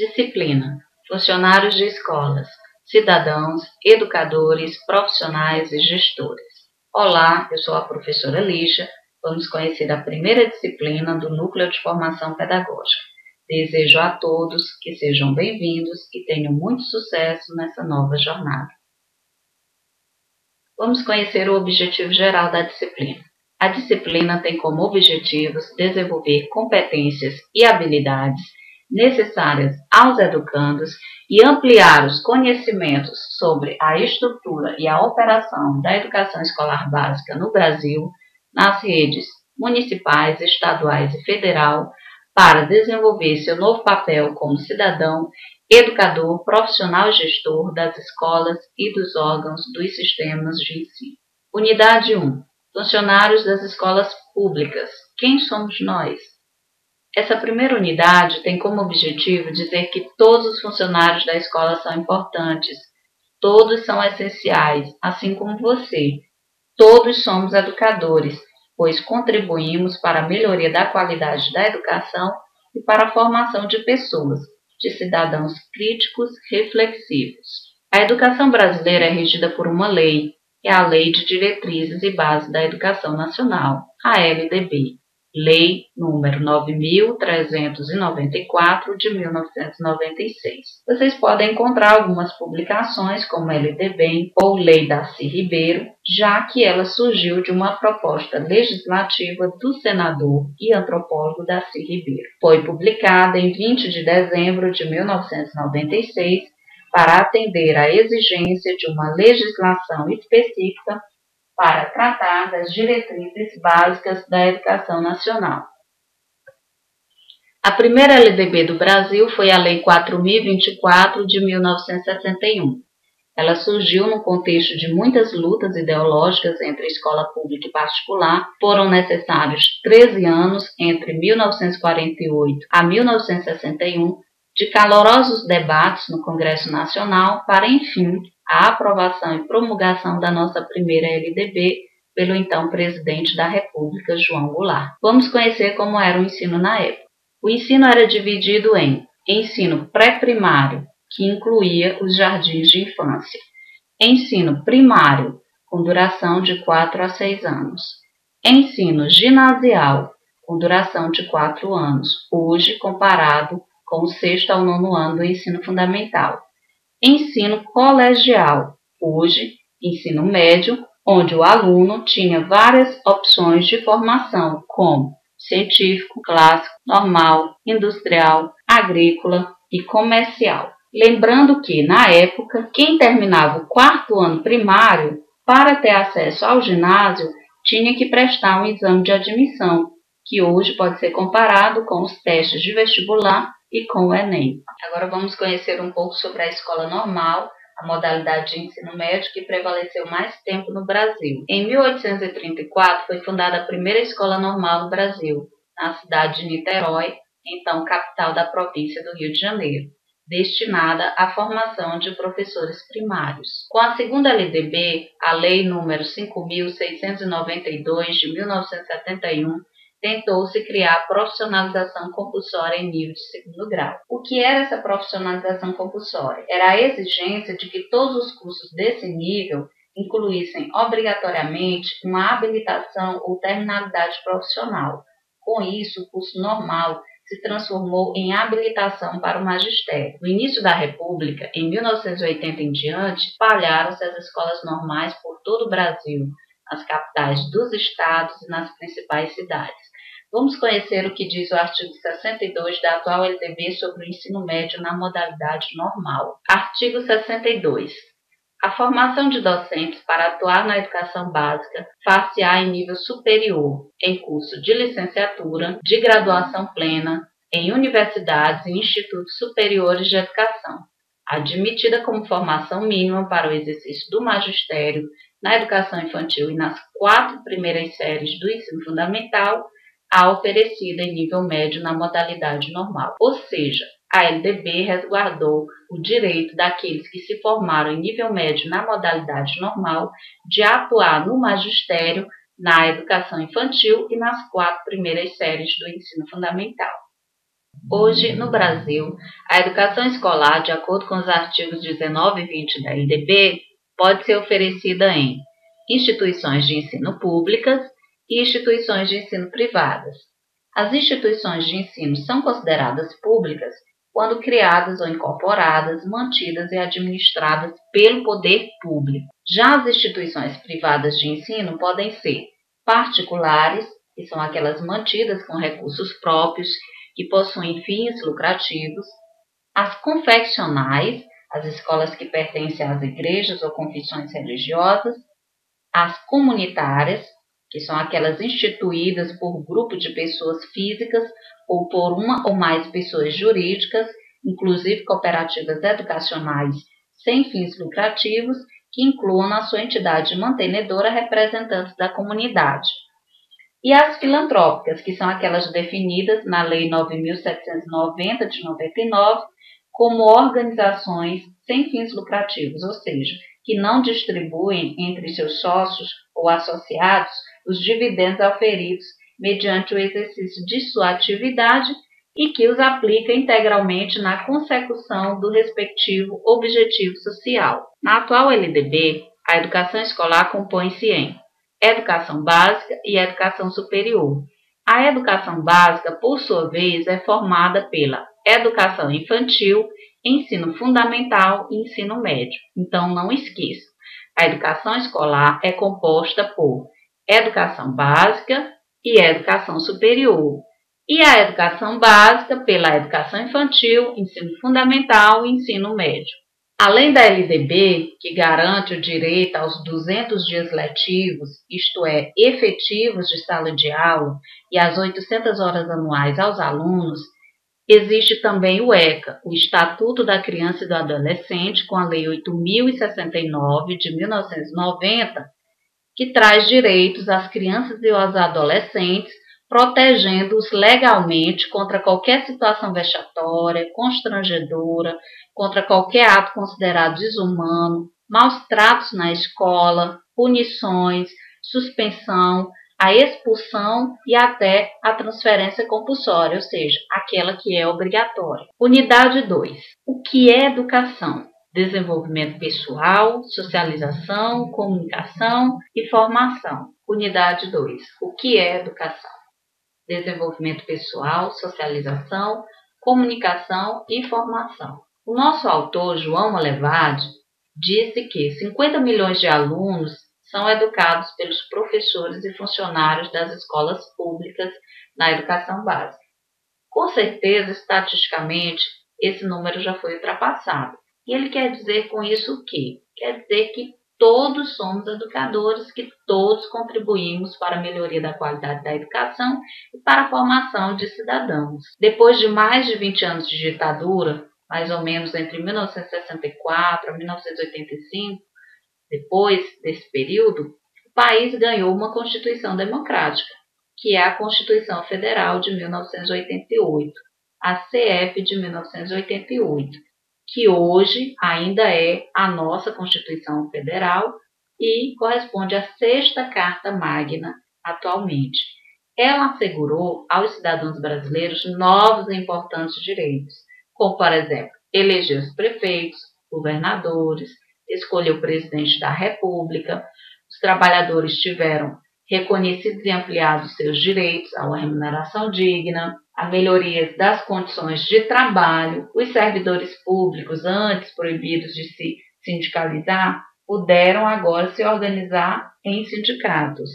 Disciplina: funcionários de escolas, cidadãos, educadores, profissionais e gestores. Olá, eu sou a professora Lígia. Vamos conhecer a primeira disciplina do Núcleo de Formação Pedagógica. Desejo a todos que sejam bem-vindos e tenham muito sucesso nessa nova jornada. Vamos conhecer o objetivo geral da disciplina. A disciplina tem como objetivos desenvolver competências e habilidades necessárias aos educandos e ampliar os conhecimentos sobre a estrutura e a operação da educação escolar básica no Brasil, nas redes municipais, estaduais e federal, para desenvolver seu novo papel como cidadão, educador, profissional e gestor das escolas e dos órgãos dos sistemas de ensino. Unidade 1. Funcionários das escolas públicas. Quem somos nós? Essa primeira unidade tem como objetivo dizer que todos os funcionários da escola são importantes, todos são essenciais, assim como você. Todos somos educadores, pois contribuímos para a melhoria da qualidade da educação e para a formação de pessoas, de cidadãos críticos, reflexivos. A educação brasileira é regida por uma lei, que é a Lei de Diretrizes e Bases da Educação Nacional, a LDB. Lei número 9.394 de 1996. Vocês podem encontrar algumas publicações como LDB ou Lei Darcy Ribeiro, já que ela surgiu de uma proposta legislativa do senador e antropólogo Darcy Ribeiro. Foi publicada em 20 de dezembro de 1996 para atender à exigência de uma legislação específica para tratar das diretrizes básicas da educação nacional. A primeira LDB do Brasil foi a Lei 4.024 de 1961. Ela surgiu no contexto de muitas lutas ideológicas entre escola pública e particular. Foram necessários 13 anos, entre 1948 a 1961, de calorosos debates no Congresso Nacional para, enfim, a aprovação e promulgação da nossa primeira LDB pelo então presidente da República, João Goulart. Vamos conhecer como era o ensino na época. O ensino era dividido em ensino pré-primário, que incluía os jardins de infância, ensino primário, com duração de 4 a 6 anos, ensino ginasial, com duração de 4 anos, hoje comparado com o 6º ao 9º ano do ensino fundamental. Ensino colegial, hoje ensino médio, onde o aluno tinha várias opções de formação, como científico, clássico, normal, industrial, agrícola e comercial. Lembrando que, na época, quem terminava o 4º ano primário, para ter acesso ao ginásio, tinha que prestar um exame de admissão, que hoje pode ser comparado com os testes de vestibular e com o Enem. Agora vamos conhecer um pouco sobre a escola normal, a modalidade de ensino médio que prevaleceu mais tempo no Brasil. Em 1834 foi fundada a primeira escola normal no Brasil, na cidade de Niterói, então capital da província do Rio de Janeiro, destinada à formação de professores primários. Com a segunda LDB, a Lei número 5.692 de 1971, tentou-se criar a profissionalização compulsória em nível de 2º grau. O que era essa profissionalização compulsória? Era a exigência de que todos os cursos desse nível incluíssem obrigatoriamente uma habilitação ou terminalidade profissional. Com isso, o curso normal se transformou em habilitação para o magistério. No início da República, em 1980 em diante, espalharam-se as escolas normais por todo o Brasil, nas capitais dos estados e nas principais cidades. Vamos conhecer o que diz o artigo 62 da atual LDB sobre o ensino médio na modalidade normal. Artigo 62. A formação de docentes para atuar na educação básica far-se-á em nível superior, em curso de licenciatura, de graduação plena, em universidades e institutos superiores de educação, admitida como formação mínima para o exercício do magistério na educação infantil e nas 4 primeiras séries do ensino fundamental, a oferecida em nível médio na modalidade normal. Ou seja, a LDB resguardou o direito daqueles que se formaram em nível médio na modalidade normal de atuar no magistério, na educação infantil e nas 4 primeiras séries do ensino fundamental. Hoje, no Brasil, a educação escolar, de acordo com os artigos 19 e 20 da LDB, pode ser oferecida em instituições de ensino públicas e instituições de ensino privadas. As instituições de ensino são consideradas públicas quando criadas ou incorporadas, mantidas e administradas pelo poder público. Já as instituições privadas de ensino podem ser particulares, que são aquelas mantidas com recursos próprios, que possuem fins lucrativos, as confessionais, as escolas que pertencem às igrejas ou confissões religiosas, as comunitárias, que são aquelas instituídas por grupo de pessoas físicas ou por uma ou mais pessoas jurídicas, inclusive cooperativas educacionais sem fins lucrativos, que incluam na sua entidade mantenedora representantes da comunidade. E as filantrópicas, que são aquelas definidas na Lei 9.790 de 99 como organizações sem fins lucrativos, ou seja, que não distribuem entre seus sócios ou associados os dividendos auferidos mediante o exercício de sua atividade e que os aplica integralmente na consecução do respectivo objetivo social. Na atual LDB, a educação escolar compõe-se em educação básica e educação superior. A educação básica, por sua vez, é formada pela educação infantil, ensino fundamental e ensino médio. Então, não esqueça, a educação escolar é composta por educação básica e educação superior. E a educação básica pela educação infantil, ensino fundamental e ensino médio. Além da LDB, que garante o direito aos 200 dias letivos, isto é, efetivos de sala de aula, e às 800 horas anuais aos alunos, existe também o ECA, o Estatuto da Criança e do Adolescente, com a Lei 8.069 de 1990, que traz direitos às crianças e aos adolescentes, protegendo-os legalmente contra qualquer situação vexatória, constrangedora, contra qualquer ato considerado desumano, maus tratos na escola, punições, suspensão, a expulsão e até a transferência compulsória, ou seja, aquela que é obrigatória. Unidade 2. O que é educação? Desenvolvimento pessoal, socialização, comunicação e formação. Unidade 2. O que é educação? Desenvolvimento pessoal, socialização, comunicação e formação. O nosso autor, João Molevade, disse que 50 milhões de alunos são educados pelos professores e funcionários das escolas públicas na educação básica. Com certeza, estatisticamente, esse número já foi ultrapassado. E ele quer dizer com isso o quê? Quer dizer que todos somos educadores, que todos contribuímos para a melhoria da qualidade da educação e para a formação de cidadãos. Depois de mais de 20 anos de ditadura, mais ou menos entre 1964 a 1985, depois desse período, o país ganhou uma Constituição Democrática, que é a Constituição Federal de 1988, a CF de 1988, que hoje ainda é a nossa Constituição Federal e corresponde à sexta Carta Magna atualmente. Ela assegurou aos cidadãos brasileiros novos e importantes direitos, como, por exemplo, eleger os prefeitos, governadores, escolher o presidente da República. Os trabalhadores tiveram reconhecidos e ampliados seus direitos a uma remuneração digna, a melhoria das condições de trabalho. Os servidores públicos, antes proibidos de se sindicalizar, puderam agora se organizar em sindicatos.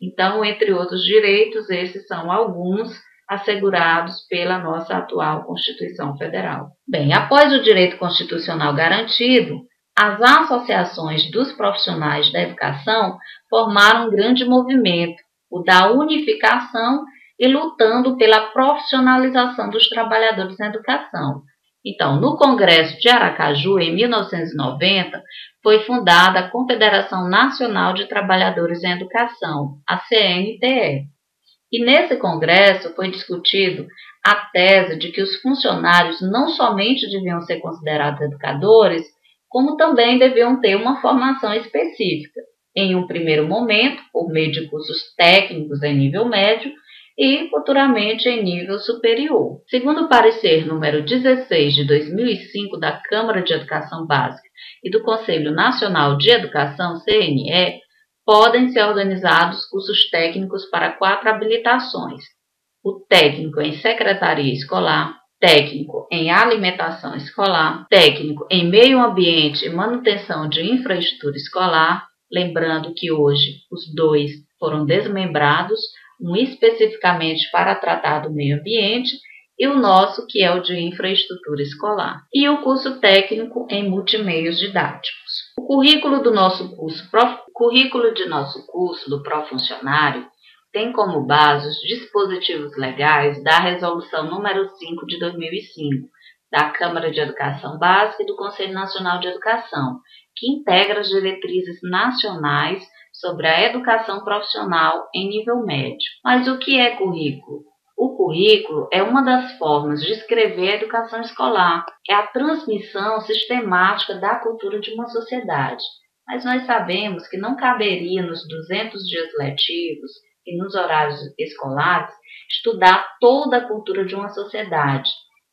Então, entre outros direitos, esses são alguns assegurados pela nossa atual Constituição Federal. Bem, após o direito constitucional garantido, as associações dos profissionais da educação formaram um grande movimento, o da unificação e lutando pela profissionalização dos trabalhadores na educação. Então, no Congresso de Aracaju, em 1990, foi fundada a Confederação Nacional de Trabalhadores em Educação, a CNTE. E nesse congresso foi discutido a tese de que os funcionários não somente deviam ser considerados educadores, como também deviam ter uma formação específica, em um primeiro momento, por meio de cursos técnicos em nível médio, e futuramente em nível superior. Segundo o parecer número 16 de 2005 da Câmara de Educação Básica e do Conselho Nacional de Educação, CNE, podem ser organizados cursos técnicos para 4 habilitações: o técnico em secretaria escolar, técnico em alimentação escolar, técnico em meio ambiente e manutenção de infraestrutura escolar, lembrando que hoje os dois foram desmembrados, um especificamente para tratar do meio ambiente e o nosso, que é o de infraestrutura escolar, e o curso técnico em multimeios didáticos. O currículo de nosso curso do Profuncionário tem como base os dispositivos legais da Resolução número 5 de 2005, da Câmara de Educação Básica e do Conselho Nacional de Educação, que integra as diretrizes nacionais sobre a educação profissional em nível médio. Mas o que é currículo? O currículo é uma das formas de escrever a educação escolar, é a transmissão sistemática da cultura de uma sociedade. Mas nós sabemos que não caberia nos 200 dias letivos e nos horários escolares estudar toda a cultura de uma sociedade.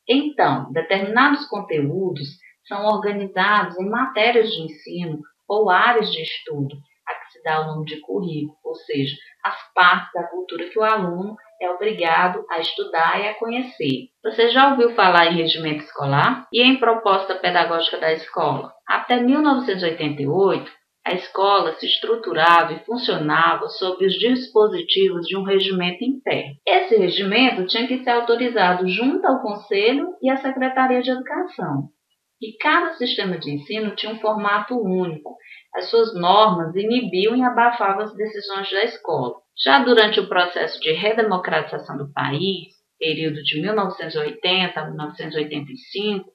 Então, determinados conteúdos são organizados em matérias de ensino ou áreas de estudo, a que se dá o nome de currículo, ou seja, as partes da cultura que o aluno é obrigado a estudar e a conhecer. Você já ouviu falar em regimento escolar e em proposta pedagógica da escola? Até 1988, a escola se estruturava e funcionava sob os dispositivos de um regimento interno. Esse regimento tinha que ser autorizado junto ao Conselho e à Secretaria de Educação. E cada sistema de ensino tinha um formato único. As suas normas inibiam e abafavam as decisões da escola. Já durante o processo de redemocratização do país, período de 1980 a 1985,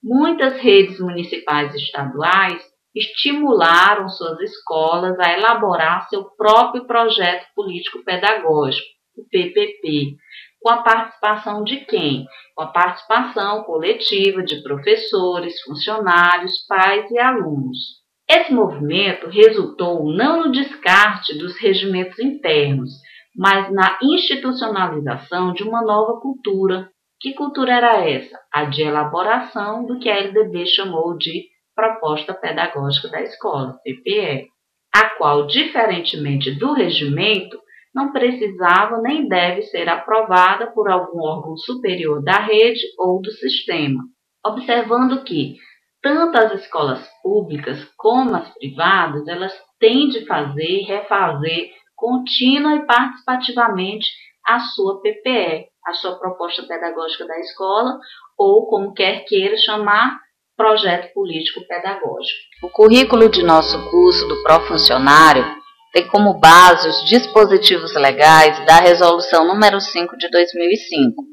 muitas redes municipais e estaduais estimularam suas escolas a elaborar seu próprio projeto político-pedagógico, o PPP, com a participação de quem? Com a participação coletiva de professores, funcionários, pais e alunos. Esse movimento resultou não no descarte dos regimentos internos, mas na institucionalização de uma nova cultura. Que cultura era essa? A de elaboração do que a LDB chamou de Proposta Pedagógica da Escola, PPE, a qual, diferentemente do regimento, não precisava nem deve ser aprovada por algum órgão superior da rede ou do sistema, observando que tanto as escolas públicas como as privadas, elas têm de fazer e refazer contínua e participativamente a sua PPE, a sua Proposta Pedagógica da Escola, ou como quer queira chamar, Projeto Político Pedagógico. O currículo de nosso curso do Profuncionário tem como base os dispositivos legais da Resolução número 5 de 2005,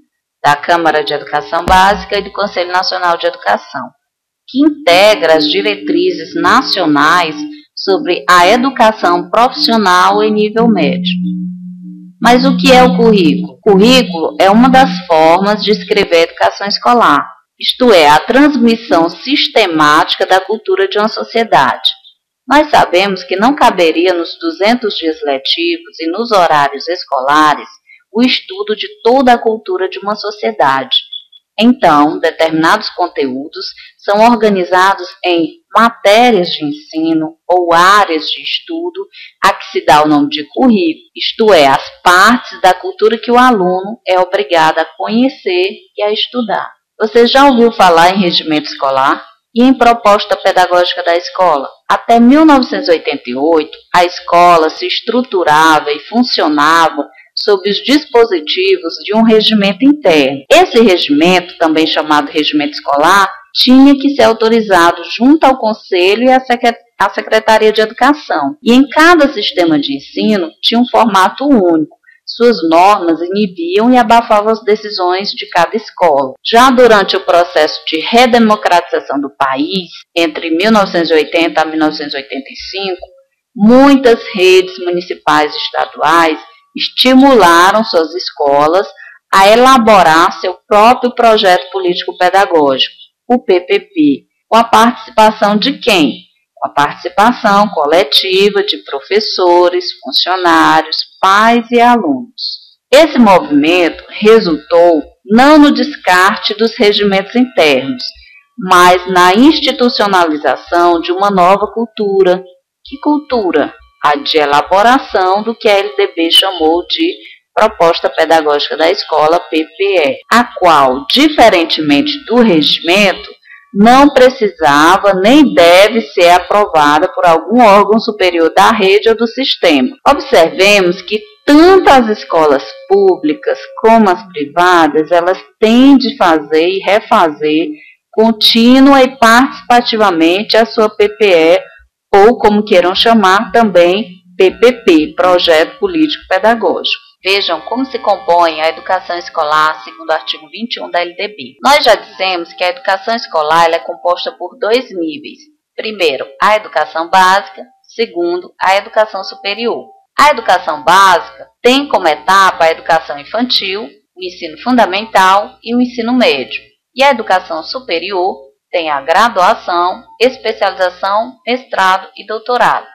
da Câmara de Educação Básica e do Conselho Nacional de Educação, que integra as diretrizes nacionais sobre a educação profissional em nível médio. Mas o que é o currículo? O currículo é uma das formas de escrever a educação escolar, isto é, a transmissão sistemática da cultura de uma sociedade. Nós sabemos que não caberia nos 200 dias letivos e nos horários escolares o estudo de toda a cultura de uma sociedade. Então, determinados conteúdos são organizados em matérias de ensino ou áreas de estudo, a que se dá o nome de currículo, isto é, as partes da cultura que o aluno é obrigado a conhecer e a estudar. Você já ouviu falar em regimento escolar e em proposta pedagógica da escola? Até 1988, a escola se estruturava e funcionava sob os dispositivos de um regimento interno. Esse regimento, também chamado regimento escolar, tinha que ser autorizado junto ao Conselho e à Secretaria de Educação. E em cada sistema de ensino tinha um formato único. Suas normas inibiam e abafavam as decisões de cada escola. Já durante o processo de redemocratização do país, entre 1980 a 1985, muitas redes municipais e estaduais estimularam suas escolas a elaborar seu próprio projeto político-pedagógico, o PPP, com a participação de quem? Com a participação coletiva de professores, funcionários, pais e alunos. Esse movimento resultou não no descarte dos regimentos internos, mas na institucionalização de uma nova cultura. Que cultura? A de elaboração do que a LDB chamou de Proposta Pedagógica da Escola, PPE, a qual, diferentemente do regimento, não precisava nem deve ser aprovada por algum órgão superior da rede ou do sistema. Observemos que tanto as escolas públicas como as privadas, elas têm de fazer e refazer contínua e participativamente a sua PPE, ou como queiram chamar também PPP, Projeto Político Pedagógico. Vejam como se compõe a educação escolar segundo o artigo 21 da LDB. Nós já dissemos que a educação escolar ela é composta por dois níveis. Primeiro, a educação básica. Segundo, a educação superior. A educação básica tem como etapa a educação infantil, o ensino fundamental e o ensino médio. E a educação superior tem a graduação, especialização, mestrado e doutorado.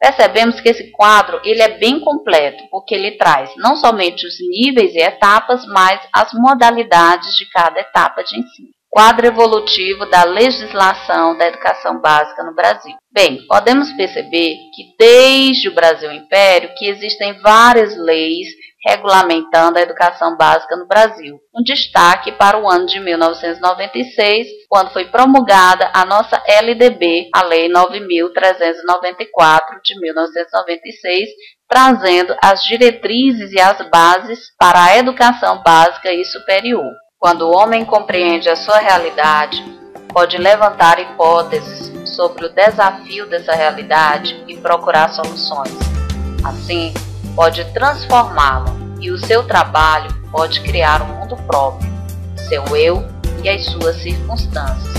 Percebemos que esse quadro ele é bem completo, porque ele traz não somente os níveis e etapas, mas as modalidades de cada etapa de ensino. Quadro evolutivo da legislação da educação básica no Brasil. Bem, podemos perceber que desde o Brasil Império que existem várias leis regulamentando a educação básica no Brasil. Um destaque para o ano de 1996, quando foi promulgada a nossa LDB, a Lei 9.394 de 1996, trazendo as diretrizes e as bases para a educação básica e superior. Quando o homem compreende a sua realidade, pode levantar hipóteses sobre o desafio dessa realidade e procurar soluções. Assim, pode transformá-la e o seu trabalho pode criar um mundo próprio, seu eu e as suas circunstâncias.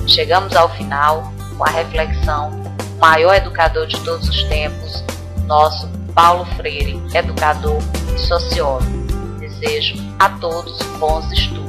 Chegamos ao final com a reflexão, o maior educador de todos os tempos, nosso Paulo Freire, educador e sociólogo. Desejo a todos bons estudos.